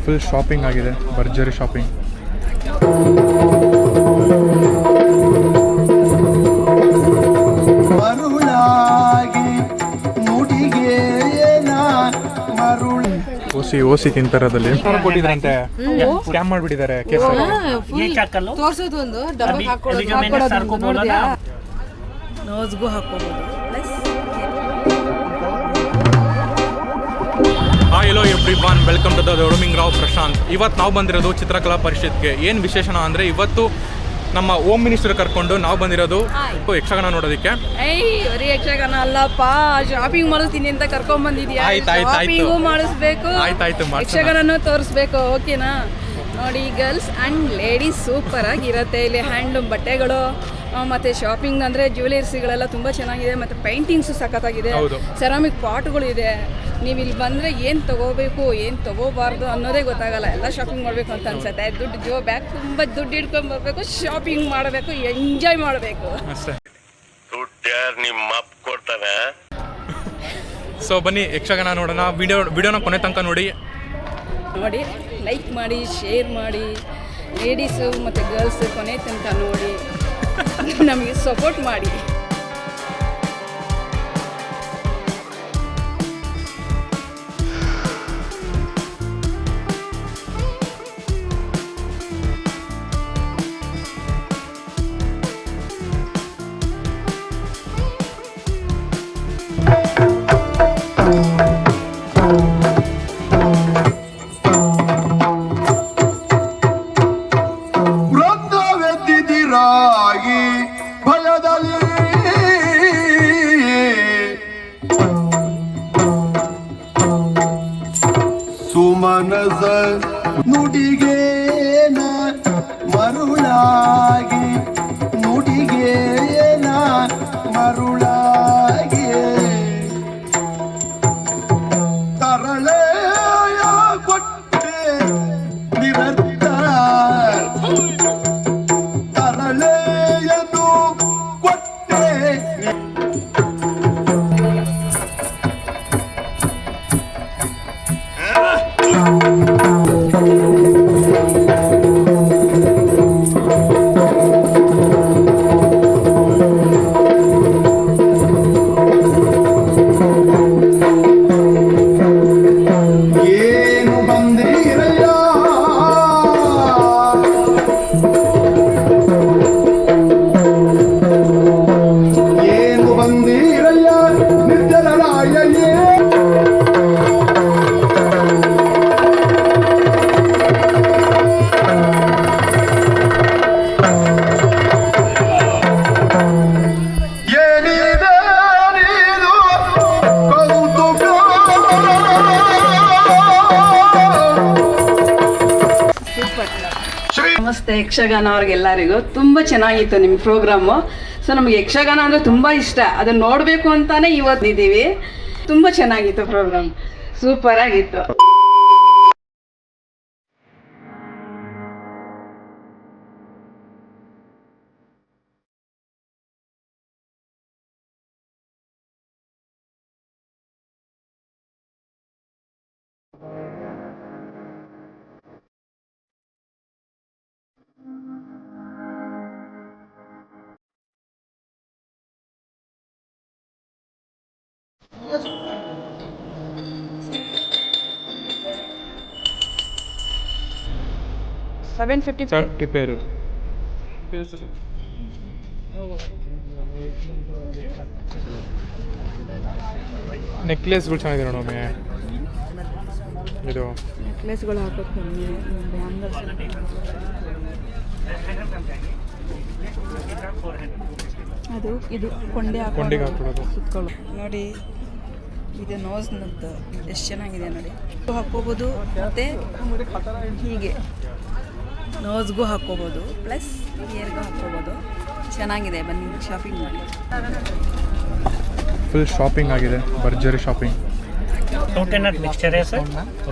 Full shopping ಆಗಿದೆ, ಭರ್ಜರಿ shopping. ಓಸಿ ತಿಂತಾರದಲ್ಲಿ ಕೊಟ್ಟಿದ್ರಂತೆ, ಸ್ಕ್ಯಾಮ್ ಮಾಡ್ಬಿಟ್ಟಿದ್ದಾರೆ ಕೇಸ್. ತೋರ್ಸೋದು ಒಂದು ಡಬ್ಬ ನೋಸ್ಗೂ ಹಾಕೋಬಹುದು. Hi hello everyone, welcome to the roaming Rao Prashanth. ಇವತ್ತು ನಾವು ಬಂದಿರೋದು ಚಿತ್ರಕಲಾ ಪರಿಷತ್ಗೆ. ಏನು ವಿಶೇಷಣ ಅಂದರೆ ಇವತ್ತು ನಮ್ಮ ಹೋಮ್ ಮಿನಿಸ್ಟರ್ ಕರ್ಕೊಂಡು ನಾವು ಬಂದಿರೋದು ಯಕ್ಷಗಾನ ನೋಡೋದಕ್ಕೆ. ಬರೀ ಯಕ್ಷಗಾನ ಅಲ್ಲಪ್ಪ, ಶಾಪಿಂಗ್ ಮಾಡಿಸ್ತೀನಿ ಅಂತ ಕರ್ಕೊಂಡ್ ಬಂದಿದ್ಯಾ. ಶಾಪಿಂಗು ಮಾಡಿಸ್ಬೇಕು, ಯಕ್ಷಗಾನನು ತೋರಿಸ್ಬೇಕು, ಓಕೆನಾ? ನೋಡಿ, ಗರ್ಲ್ಸ್ ಆ್ಯಂಡ್ ಲೇಡೀಸ್ ಸೂಪರ್ ಆಗಿರುತ್ತೆ. ಇಲ್ಲಿ ಹ್ಯಾಂಡ್ಲೂಮ್ ಬಟ್ಟೆಗಳು ಮತ್ತು ಶಾಪಿಂಗ್ ಅಂದರೆ ಜ್ಯುವೆಲರ್ಸಿಗಳೆಲ್ಲ ತುಂಬ ಚೆನ್ನಾಗಿದೆ. ಮತ್ತು ಪೇಂಟಿಂಗ್ಸು ಸಖತ್ತಾಗಿದೆ, ಸೆರಾಮಿಕ್ ಪಾಟ್ಗಳು ಇದೆ. ನೀವು ಇಲ್ಲಿ ಬಂದರೆ ಏನು ತೊಗೋಬೇಕು ಏನು ತೊಗೋಬಾರ್ದು ಅನ್ನೋದೇ ಗೊತ್ತಾಗಲ್ಲ. ಎಲ್ಲ ಶಾಪಿಂಗ್ ಮಾಡಬೇಕು ಅಂತ ಅನ್ಸುತ್ತೆ. ದುಡ್ಡು ಬ್ಯಾಗ್ ತುಂಬ ದುಡ್ಡು ಹಿಡ್ಕೊಂಡು ಬರಬೇಕು, ಶಾಪಿಂಗ್ ಮಾಡಬೇಕು, ಎಂಜಾಯ್ ಮಾಡಬೇಕು ಅಷ್ಟೇ. ನಿಮ್ಮ ಕೊಡ್ತಾನೆ. ಸೊ ಬನ್ನಿ ಯಕ್ಷಗಾನ ನೋಡೋಣ. ವಿಡಿಯೋನ ಕೊನೆ ತನಕ ನೋಡಿ. ಲೈಕ್ ಮಾಡಿ, ಶೇರ್ ಮಾಡಿ, ಲೇಡೀಸು ಮತ್ತು ಗರ್ಲ್ಸು ಕೊನೆ ತನಕ ನೋಡಿ, ನಮಗೆ ಸಪೋರ್ಟ್ ಮಾಡಿ. ಸುಮನಸ ನುಡಿಗೇನ ಮರುಳಾಗಿ, ನುಡಿಗೇನ ಮರುಳಾಗಿ, ತರಳೆಯ ಕೊಟ್ಟೆ ನಿರತ್ತ, ತರಳೆಯನು ಕೊಟ್ಟೆ. ನಮಸ್ತೆ ಯಕ್ಷಗಾನ ಅವ್ರಿಗೆಲ್ಲರಿಗೂ. ತುಂಬ ಚೆನ್ನಾಗಿತ್ತು ನಿಮ್ಮ ಪ್ರೋಗ್ರಾಮು. ಸೊ ನಮಗೆ ಯಕ್ಷಗಾನ ಅಂದರೆ ತುಂಬ ಇಷ್ಟ, ಅದನ್ನು ನೋಡಬೇಕು ಅಂತಾನೆ ಇವತ್ತಿದ್ದೀವಿ. ತುಂಬ ಚೆನ್ನಾಗಿತ್ತು ಪ್ರೋಗ್ರಾಮ್, ಸೂಪರ್ ಆಗಿತ್ತು. $750 ಪೇರು. ನೆಕ್ಲೆಸ್ಗಳು ಚೆನ್ನಾಗಿದೆ ನೋಡೊಮ್ಮೆ. ಇದು ನೆಕ್ಲೆಸ್ಗಳು ಹಾಕೋದು ಅದು ಇದು ಕೊಂಡೆಗೆ ಹಾಕೊಳ್ಳೋದು ಸುತ್ತಕೊಳ್ಳೋ. ನೋಡಿ, ಇದು ನೋಸ್ನದ್ದು ಎಷ್ಟು ಚೆನ್ನಾಗಿದೆ ನೋಡಿ. ಹಾಕ್ಕೋಬೋದು ಮತ್ತು ಹೀಗೆ ನೋಸ್ಗೂ ಹಾಕ್ಕೋಬೋದು, ಪ್ಲಸ್ ಇಯರ್ಗೂ ಹಾಕ್ಕೋಬೋದು. ಚೆನ್ನಾಗಿದೆ, ಬನ್ನಿ ಶಾಪಿಂಗ್ ಮಾಡಿ. ಫುಲ್ ಶಾಪಿಂಗ್ ಆಗಿದೆ, ಭರ್ಜರಿ ಶಾಪಿಂಗ್. Coconut mixture है sir,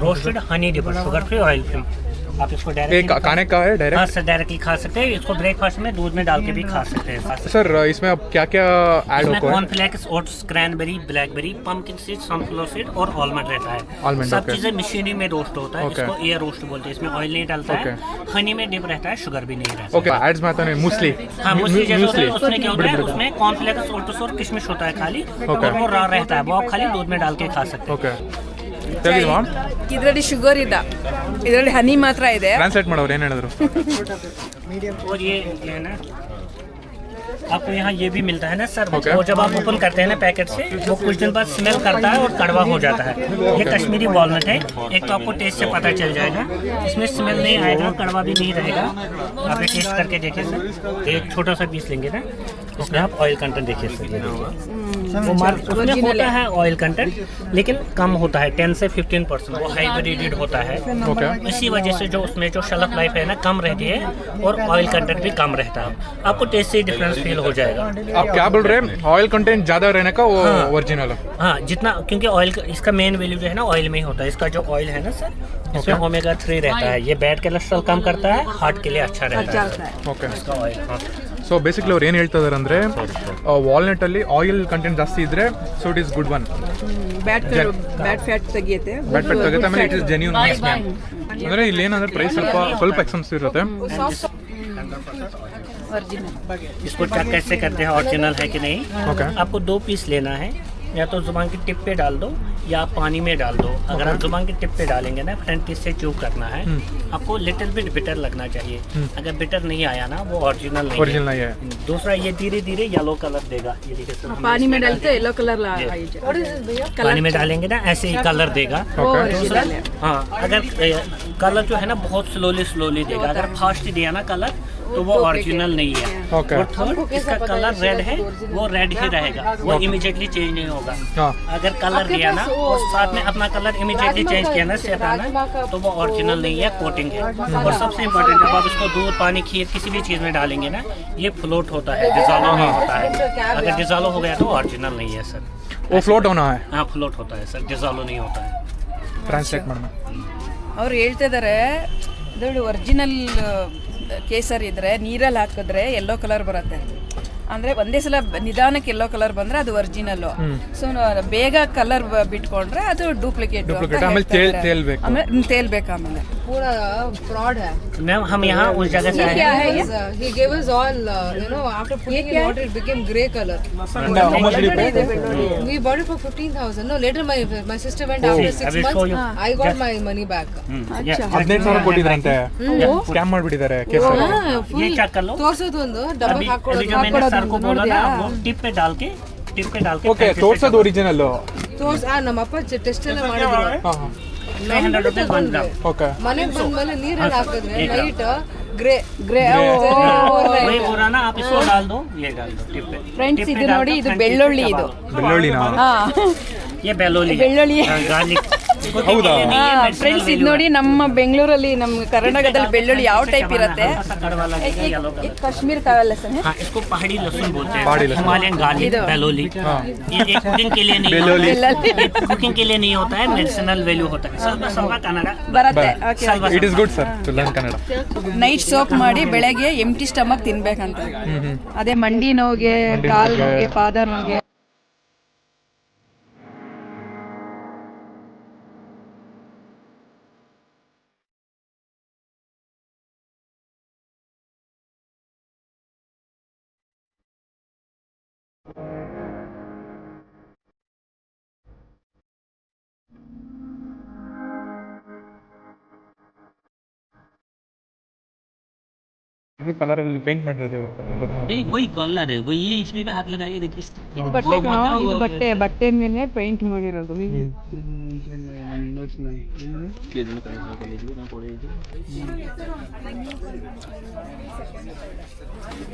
roasted honey dipper, sugar free, oil free. आप इसको ये डायरेक्ट खाने का है हाँ डायरेक्ट सर डायरेक्टली खा सकते हैं। इसको ब्रेकफास्ट में दूध में डाल के भी खा सकते हैं। सर इसमें अब क्या क्या ऐड इसमें होगा है? Cornflakes, oats, cranberry, blackberry, pumpkin seed, sunflower seed और आलमंड रहता है। Almond, सब okay. चीजें मशीनी में रोस्ट होता है। Okay. इसको एयर रोस्ट बोलते हैं। इसमें ऑयल नहीं डलता है, हनी में डिप रहता है, शुगर भी नहीं रहता। ओके एड्स में आता है मूसली हाँ मूसली जैसे होता है, उसमें क्या होता है, उसमें कॉर्नफ्लेक्स, ओट्स और किशमिश होता है खाली, और वो रॉ रहता है, वो आप खाली दूध में डाल के खा सकते हैं। ಓಕೆ ತೆಗೆದು ಮ್ಯಾಮ್ ಇದರಲ್ಲಿ ಶುಗರ್ ಇಲ್ಲ, ಇದರಲ್ಲಿ ಹನಿ ಮಾತ್ರ ಇದೆ. ಟ್ರಾನ್ಸ್ಲೇಟ್ ಮಾಡೋರು ಏನು ಹೇಳಿದ್ರು और ये है ना आपको यहाँ ये भी मिलता है ना सर, Okay. वो जब आप ओपन करते हैं ना पैकेट से, वो कुछ दिन बाद स्मेल करता है और कड़वा हो जाता है। ये कश्मीरी वॉलनट है। एक तो आपको टेस्ट से पता चल जाएगा, इसमें स्मेल नहीं आएगा, कड़वा भी नहीं रहेगा। आप ये टेस्ट करके देखिए सर। एक छोटा सा पीस लेंगे ना, इसमें आप ऑयल कंटेंट देखिए सर। ये वो मार्क उसमें होता है ऑयल कंटेंट, लेकिन कम होता है 10 से 15%। वो हाइब्रिडेड होता है। ಓಕೆ इसी वजह से जो उसमें जो शेल्फ लाइफ है ना कम रहती है, और ऑयल कंटेंट भी कम रहता है। आपको टेस्ट से डिफरेंस फील हो जाएगा। आप क्या बोल रहे हैं ऑयल कंटेंट ज़्यादा रहने का वो हाँ। ओरिजिनल है हाँ जितना, क्योंकि ऑयल इसका मेन वैल्यू जो है ना ऑयल में ही होता है। इसका जो ऑयल है ना सर, इसमें ओमेगा 3 रहता है। ये बैड कोलेस्ट्रॉल कम करता है, हार्ट के लिए अच्छा रहता है ಓಕೆ इसका ऑयल। हाँ ಸೊ ಬೇಸಿಕ್ಲಿ ಅವ್ರು ಏನು ಹೇಳ್ತಾ ಇದಾರೆ ಅಂದರೆ ವಾಲ್ನಟಲ್ಲಿ ಆಯಿಲ್ ಕಂಟೆಂಟ್ ಜಾಸ್ತಿ ಇದ್ದರೆ so it is good one bad fat ತೆಗಿಯುತ್ತೆ. ಬ್ಯಾಟ್ ಫ್ಯಾಟ್ ತೆಗುತ್ತೆ ಆಮೇಲೆ ಇಟ್ ಇಸ್ ಜೆನ್ಯೂನ್ ಅಂದರೆ ಇಲ್ಲಿ ಏನಂದ್ರೆ ಪ್ರೈಸ್ ಸ್ವಲ್ಪ ಎಕ್ಸ್ಪೆನ್ಸಿವ್ ಇರುತ್ತೆ इसको चेक कैसे करते हैं ओरिजिनल है कि नहीं। ಓಕೆ आपको 2 पीस लेना है, या तो जुबान की टिप पे डाल दो या पानी में डाल दो। अगर आप जुबान की टिप पे डालेंगे ना, फ्रंट टीथ से चूक करना है। आपको लिटिल बिट बिटर लगना चाहिए। अगर बिटर नहीं आया ना, वो ओरिजिनल नहीं ओरिजिनल नहीं है। दूसरा ये धीरे धीरे येलो कलर देगा। ये देखिए सर, हमने पानी में इसमें डालते येलो कलर पानी में डालेंगे ना, ऐसे ही कलर देगा। ओके दूसरा हाँ, अगर कलर जो है ना बहुत स्लोली देगा। अगर फास्ट दिया ना कलर, तो वो ओरिजिनल नहीं है। ओके और थर्ड, इसका कलर रेड है, वो रेड ही रहेगा, वो इमीडिएटली चेंज नहीं होगा। हाँ अगर कलर दिया ना और साथ में अपना कलर इमीडिएटली चेंज किया ना सेटाना, तो वो ओरिजिनल नहीं है, कोटिंग है। और सबसे इम्पोर्टेंट, जब आप इसको दूध, पानी, खीर किसी भी चीज़ में डालेंगे ना, ये फ्लोट होता है, डिजॉल्व नहीं होता है। अगर डिजॉल्व हो गया तो ओरिजिनल नहीं है सर। वो फ्लोट होना है हाँ फ्लोट होता है सर, डिजॉल्व नहीं होता है। ಟ್ರಾನ್ಸ್ಲೇಟ್ ಮಾಡೋಣ ಅವ್ರು ಹೇಳ್ತಾ ಇದ್ದಾರೆ, ಇದು ಒರಿಜಿನಲ್ ಕೇಸರ್ ಇದ್ರೆ ನೀರಲ್ಲಿ ಹಾಕಿದ್ರೆ ಯೆಲ್ಲೋ ಕಲರ್ ಬರುತ್ತೆ. ಅಂದರೆ ಒಂದೇ ಸಲ ನಿಧಾನಕ್ಕೆ ಯೆಲ್ಲೋ ಕಲರ್ ಬಂದರೆ ಅದು ಒರಿಜಿನಲ್ಲು. ಸೊ ಬೇಗ ಕಲರ್ ಬಿಟ್ಕೊಂಡ್ರೆ ಅದು ಡೂಪ್ಲಿಕೇಟ್. ಆಮೇಲೆ ತೇಲ್ಬೇಕು ಆಮೇಲೆ ತೇಲ್ಬೇಕು. ಆಮೇಲೆ पूरा फ्रॉड है. मैम हम यहाँ उस जगह से आए हैं। He gave us all, after putting in water, it became grey color. We bought it for 15,000. No, later my sister went after 6 I will show you. months. I got my money back. 15,000 ಕೊಟ್ಟಿದ್ರಂತೆ scam ಮಾಡಿಬಿಟ್ಟಿದ್ದಾರೆ case ये check कर लो। ತೋರ್ಸೋದು ಒಂದು ಡಬ್ಬ अभी ಹಾಕೊಳ್ಳೋದು. जो मैंने sir को बोला ना, वो टिप पे डाल के ಓಕೆ ತೋರ್ಸೋದು ಒರಿಜಿನಲ್ ನಮ್ಮ ಅಪ್ಪ ಟೆಸ್ಟ್ ಎಲ್ಲ ಮಾಡಿದ್ರು. 900 रुपये 1 ग्राम। ಓಕೆ ಮನೆಗೆ ಬಂದ್ಮೇಲೆ ನೀರಲ್ಲಿ ಹಾಕಿದ್ರೆ ಲೈಟ್ ಗ್ರೇ वही बोला ना, आप इसको डाल दो, ये डाल दो टिप पे। ಫ್ರೆಂಡ್ಸ್ ಇದು ನೋಡಿ, ಇದು ಬೆಳ್ಳುಳ್ಳಿ. ಇದು ಬೆಳ್ಳುಳ್ಳಿನಾ ये बेलोली ಬೆಳ್ಳುಳ್ಳಿ. गार्लिक। ಹೌದಾ ಫ್ರೆಂಡ್ಸ್ ಇದು ನೋಡಿ, ನಮ್ಮ ಬೆಂಗಳೂರಲ್ಲಿ, ನಮ್ಮ ಕರ್ನಾಟಕದಲ್ಲಿ ಬೆಳ್ಳುಳ್ಳಿ ಯಾವ ಟೈಪ್ ಇರುತ್ತೆ? कड़वा लगेगा, येलो कलर। ಕಾಶ್ಮೀರ್ ಕಾವಲ್ಲ सर. हाँ, इसको पहाड़ी लहसुन बोलते हैं, पहाड़ी लहसुन। हिमालयन गार्लिक, बेलोली। ये कुकिंग के लिए नहीं बेलोली। होता है, कुकिंग के लिए नहीं होता है, मेडिसिनल वैल्यू होता है। ಸ್ವಲ್ಪ ಕನ್ನಡ ಬರುತ್ತೆ. Okay. It is good sir to learn Kannada night ಸೋಪ್ ಮಾಡಿ ಬೆಳಗ್ಗೆ ಎಂಟಿ ಸ್ಟಮಕ್ ತಿನ್ಬೇಕಂತ. ಅದೇ ಮಂಡಿ ನೋವಿಗೆ, ಕಾಲು ನೋವಿಗೆ, ಪಾದ ನೋವಿಗೆ. ಕಲರ್ ಅಲ್ಲಿ ಪೇಂಟ್ ಮಾಡಿರ್ತೀವಿ वही कलर है, वही इसमें भी हाथ लगाइए, देखिए ಬಟ್ಟೆ ಮೇಲೆ ಪೇಂಟ್ ಮಾಡಿರೋದು.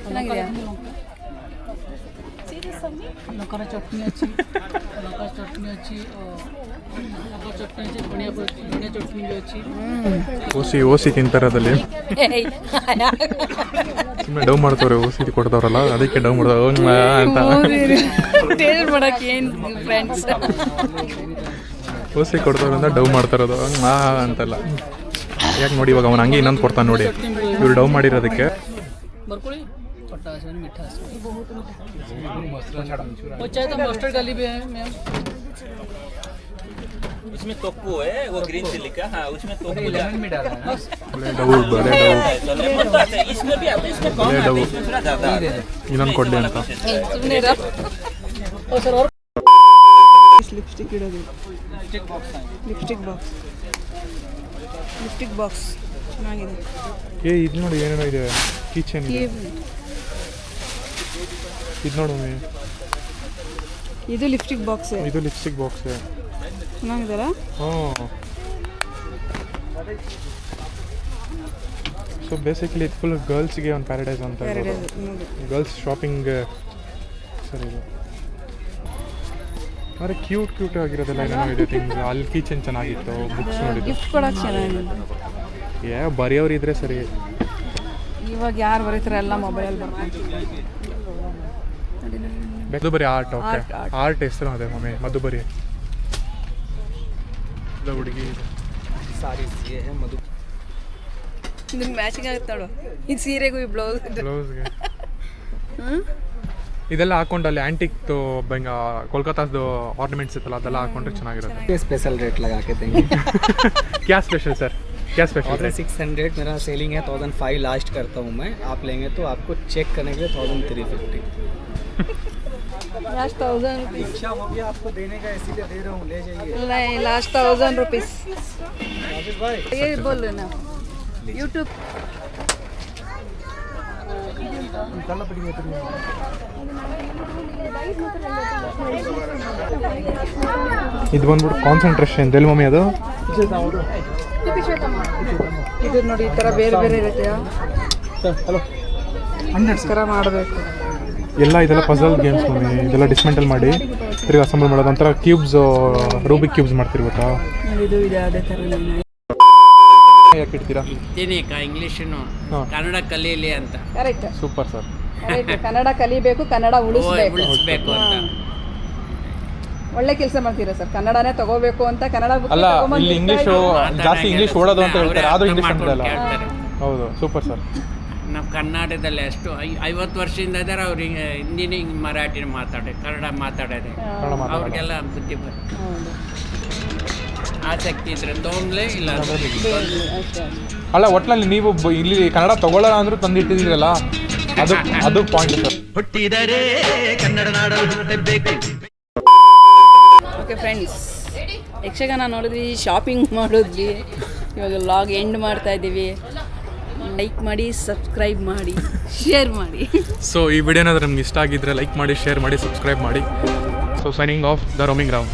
ಚೆನ್ನಾಗಿದೆಯಾ? ଲଙ୍କାର ଚଟଣି ଅଛି, ଲଙ୍କା ଚଟଣି ଅଛି, ଲଙ୍କା ଚଟଣି ଅଛି, ଧଣିଆ ଚଟଣି ବି ଅଛି। ಓಸಿ ತಿಂತಾರದಲ್ಲಿ ಸುಮ್ಮನೆ ಡೌ ಮಾಡ್ತವ್ರೆ. ಓಸಿ ಕೊಡ್ತಾವ್ರಲ್ಲ ಅದಕ್ಕೆ ಡೌ ಮಾಡ್ತಾವ ಅಂತ ಟೇಲ್ ಮಾಡಕ್ಕೆ ಏನು ಫ್ರೆಂಡ್ಸ್? ಓಸಿ ಕೊಡ್ತಾವ್ರೆ ಅಂತ ಡೌ ಮಾಡ್ತಾರದು ಅಂತಲ್ಲ. ಯಾಕೆ ನೋಡಿ ಇವಾಗ ಅವ್ನು ಹಂಗೆ ಇನ್ನೊಂದು ಕೊಡ್ತಾನೆ ನೋಡಿ ಇವ್ರು ಡವ್ ಮಾಡಿರೋದಕ್ಕೆ. बरकोली पट्टा है मीठा है वो चाहे तो मस्टर्ड गाली भी है मैम उसमें तोक्कू है वो ग्रीन चिली का हाँ उसमें तोक्कू लेमन में डाला है ಬಲೆ ಡವ್ तो लेमन तो आता है इसमें भी आता है इसमें कम आता है इसमें थोड़ा ज़्यादा आता है ಇನ್ನೊಂದು ಕೊಡಲಿ ಅಂತ. ಸುಮ್ಮನೆ और सर और ಲಿಪ್ಸ್ಟಿಕ್ ಇಡೋದು, ಲಿಪ್ಸ್ಟಿಕ್ ಬಾಕ್ಸ್ ಚೆನ್ನಾಗಿದೆ. ಇದು ನೋಡಿ ಏನೇನೋ ಇದೆ ಕಿಚನ್ ಇದೆ. ಇದು ನೋಡು ಮಮ್ಮಿ, ಇದು ಲಿಪ್ಸ್ಟಿಕ್ ಬಾಕ್ಸ್ ಇದು ಲಿಪ್ಸ್ಟಿಕ್ ಬಾಕ್ಸ್. ಚೆನ್ನಾಗಿದೆಲ್ಲ. ಸೊ ಬೇಸಿಕ್ಲಿ ಇದು ಫುಲ್ ಗರ್ಲ್ಸ್ಗೆ ಒಂದು ಪ್ಯಾರಡೈಸ್ ಅಂತ ಗರ್ಲ್ಸ್ ಶಾಪಿಂಗ್ ಸರ್ ಇದು. ಅರೆ ಕ್ಯೂಟ್ ಆಗಿರೋದೆಲ್ಲ ಏನೇನೋ ಇದೆ ಥಿಂಗ್ಸ್. ಅಲ್ಲಿ ಕಿಚನ್ ಚೆನ್ನಾಗಿತ್ತು, ಬುಕ್ಸ್ ನೋಡಿದ್ದು. ಗಿಫ್ಟ್ ಕೊಡೋಕೆ ಚೆನ್ನಾಗಿದೆ. ಬರೆಯೋರು ಇದ್ರೆ ಸರಿ. ಇವಾಗ ಯಾರು ಬರೀತಾರೆ ಎಲ್ಲ ಮೊಬೈಲ್ ಬರ್ತಾರೆ. ಮಧುಬರಿ ಆರ್ಟ್. ಓಕೆ, ಆರ್ಟ್ ಹೆಸರು ಅದೇ ಮಮ್ಮಿ, ಮಧುಬರಿ. ಹುಡುಗಿ ನಿಮ್ಗೆ ಮ್ಯಾಚಿಂಗ್ ಆಗುತ್ತೆ ನೋಡು, ಇದು ಸೀರೆಗೂ ಈ ಬ್ಲೌಸ್ಗೆ. ಇದೆಲ್ಲ ಹಾಕೊಂಡು ಅಲ್ಲಿ ಆಂಟಿಕ್ದು ಕೋಲ್ಕತ್ತಾದು ಆರ್ನಮೆಂಟ್ಸ್ ಇತ್ತಲ್ಲ ಅದೆಲ್ಲ ಹಾಕೊಂಡ್ರೆ ಚೆನ್ನಾಗಿರುತ್ತೆ. स्पेशल रेट लगा के देंगे। क्या स्पेशल सर, क्या स्पेशल? ऑर्डर 600 मेरा सेलिंग है, 1005 लास्ट करता हूँ मैं। आप लेंगे तो आपको चेक करने के लिए 1350। लास्ट 1000 रुपीज़ इच्छा होगी आपको देने का, इसीलिए दे रहा हूँ, ले जाइए। नहीं, लास्ट 1000 रुपीज़। ये बोल रहे ना यूट्यूब। ಇದು ಬಂದ್ಬಿಟ್ಟು ಕಾನ್ಸಂಟ್ರೇಷನ್ ಎಲ್ಲಿ ಮಮ್ಮಿ ಅದು? ಇದು ನೋಡಿ ಈ ಥರ ಬೇರೆ ಇರುತ್ತೆ, ಥರ ಮಾಡಬೇಕು ಎಲ್ಲ. ಇದೆಲ್ಲ ಪಜಲ್ ಗೇಮ್ಸ್ ಮಮ್ಮಿ, ಇದೆಲ್ಲ ಡಿಸ್ಮೆಂಟಲ್ ಮಾಡಿ ತಿರ್ಗಿ ಅಸೆಂಬಲ್ ಮಾಡೋದು. ಒಂಥರ ಕ್ಯೂಬ್ಸ್, ರೂಬಿಕ್ ಕ್ಯೂಬ್ಸ್ ಮಾಡ್ತೀರಿ ಗೊತ್ತಾ? ಇದು ಇದೆ ಅದೇ ಥರ. ಯಾಕೆ ಇಡ್ತೀರಾ? ಇಂಗ್ಲೀಷನ್ನು ಕನ್ನಡ ಕಲೀಲಿ ಅಂತ. Correct, super sir. ಕನ್ನಡ ಕಲಿಬೇಕು, ಕನ್ನಡ ಉಳಿಸ್ಬೇಕು ಅಂತ. ಒಳ್ಳೆ ಕೆಲಸ ಮಾಡ್ತೀರಾ ಸರ್. ಕನ್ನಡನೇ ತಗೋಬೇಕು ಅಂತ ಕನ್ನಡ ಅಲ್ಲ, ಇಲ್ಲಿ ಇಂಗ್ಲೀಷು ಜಾಸ್ತಿ ಇಂಗ್ಲೀಷ್ ಓಡೋದು ಅಂತ ಹೇಳ್ತಾರೆ, ಆದರೂ ಇಂಗ್ಲೀಷ್ ಅಂತಲ್ಲ. ಹೌದು, ಸೂಪರ್ ಸರ್. ನಮ್ಮ ಕನ್ನಡದಲ್ಲಿ ಅಷ್ಟು 50 ವರ್ಷದಿಂದ ಇದ್ದಾರೆ ಅವ್ರು ಹಿಂದಿನ ಮರಾಠಿ ಕನ್ನಡ ಮಾತಾಡೋದೆ ಅವ್ರಿಗೆಲ್ಲ ಬುದ್ಧಿ ಬರುತ್ತೆ. ಆಸಕ್ತಿ ಇದ್ರೆ ತೊಗೊಂಡ್ಲೇ ಇಲ್ಲ. ಅಲ್ಲ, ಒಟ್ಟಿನಲ್ಲಿ ನೀವು ಇಲ್ಲಿ ಕನ್ನಡ ತಗೊಳ್ಳೋಣ ಅಂದ್ರೂ ತಂದಿಟ್ಟಿದ್ದೀರಲ್ಲ, ಅದು ಪಾಯಿಂಟ್ ಸರ್. ಹುಟ್ಟಿದರೆ ಕನ್ನಡ ನಾಡಲು ಹುಟ್ಟಬೇಕು. ಓಕೆ ಫ್ರೆಂಡ್ಸ್, ಯಕ್ಷಗಾನ ನೋಡಿದ್ವಿ, ಶಾಪಿಂಗ್ ಮಾಡಿದ್ವಿ, ಇವಾಗ ಲಾಗ್ ಎಂಡ್ ಮಾಡ್ತಾ ಇದ್ದೀವಿ. ಲೈಕ್ ಮಾಡಿ, ಸಬ್ಸ್ಕ್ರೈಬ್ ಮಾಡಿ, ಶೇರ್ ಮಾಡಿ. ಸೊ ಈ ವಿಡಿಯೋ ಏನಾದರೂ ನಿಮ್ಗೆ ಇಷ್ಟ ಆಗಿದ್ರೆ ಲೈಕ್ ಮಾಡಿ, ಶೇರ್ ಮಾಡಿ, ಸಬ್ಸ್ಕ್ರೈಬ್ ಮಾಡಿ. So signing off the roaming Rao.